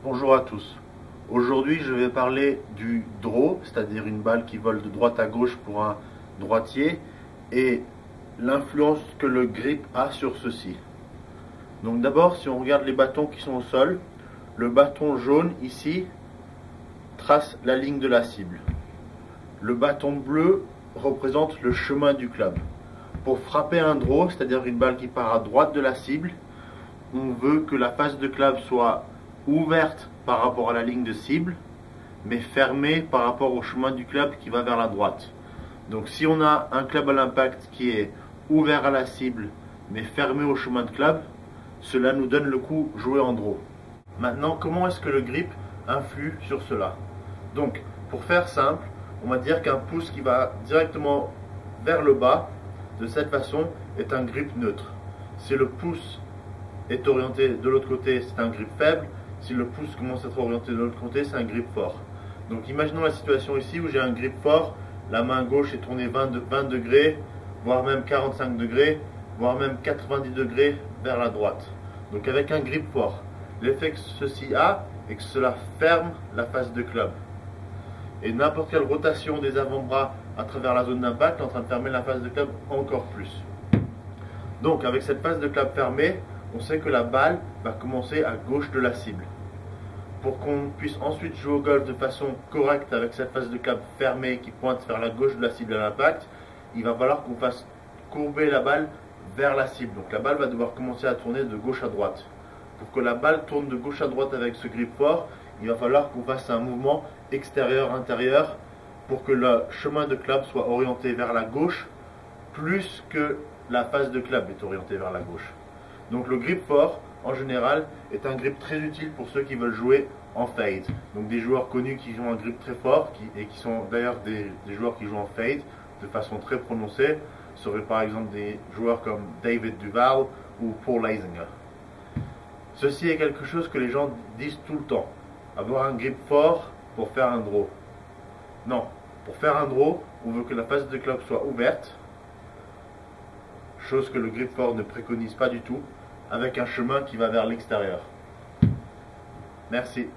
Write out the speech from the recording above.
Bonjour à tous. Aujourd'hui, je vais parler du draw, c'est-à-dire une balle qui vole de droite à gauche pour un droitier, et l'influence que le grip a sur ceci. Donc d'abord, si on regarde les bâtons qui sont au sol, le bâton jaune ici trace la ligne de la cible. Le bâton bleu représente le chemin du club. Pour frapper un draw, c'est-à-dire une balle qui part à droite de la cible, on veut que la face de club soit ouverte par rapport à la ligne de cible, mais fermée par rapport au chemin du club qui va vers la droite. Donc si on a un club à l'impact qui est ouvert à la cible, mais fermé au chemin de club, cela nous donne le coup joué en draw. Maintenant, comment est-ce que le grip influe sur cela? Donc, pour faire simple, on va dire qu'un pouce qui va directement vers le bas, de cette façon, est un grip neutre. Si le pouce est orienté de l'autre côté, c'est un grip faible. Si le pouce commence à être orienté de l'autre côté, c'est un grip fort. Donc imaginons la situation ici où j'ai un grip fort, la main gauche est tournée 20 degrés, voire même 45 degrés, voire même 90 degrés vers la droite. Donc avec un grip fort, l'effet que ceci a est que cela ferme la face de club. Et n'importe quelle rotation des avant-bras à travers la zone d'impact est en train de fermer la face de club encore plus. Donc avec cette face de club fermée, on sait que la balle va commencer à gauche de la cible. Pour qu'on puisse ensuite jouer au golf de façon correcte avec cette face de club fermée qui pointe vers la gauche de la cible à l'impact, il va falloir qu'on fasse courber la balle vers la cible. Donc la balle va devoir commencer à tourner de gauche à droite. Pour que la balle tourne de gauche à droite avec ce grip fort, il va falloir qu'on fasse un mouvement extérieur-intérieur pour que le chemin de club soit orienté vers la gauche plus que la face de club est orientée vers la gauche. Donc le grip fort, en général, est un grip très utile pour ceux qui veulent jouer en fade. Donc des joueurs connus qui ont un grip très fort, et qui sont d'ailleurs des joueurs qui jouent en fade de façon très prononcée, seraient par exemple des joueurs comme David Duval ou Paul Azinger. Ceci est quelque chose que les gens disent tout le temps. Avoir un grip fort pour faire un draw. Non, pour faire un draw, on veut que la face de club soit ouverte, chose que le grip fort ne préconise pas du tout, avec un chemin qui va vers l'extérieur. Merci.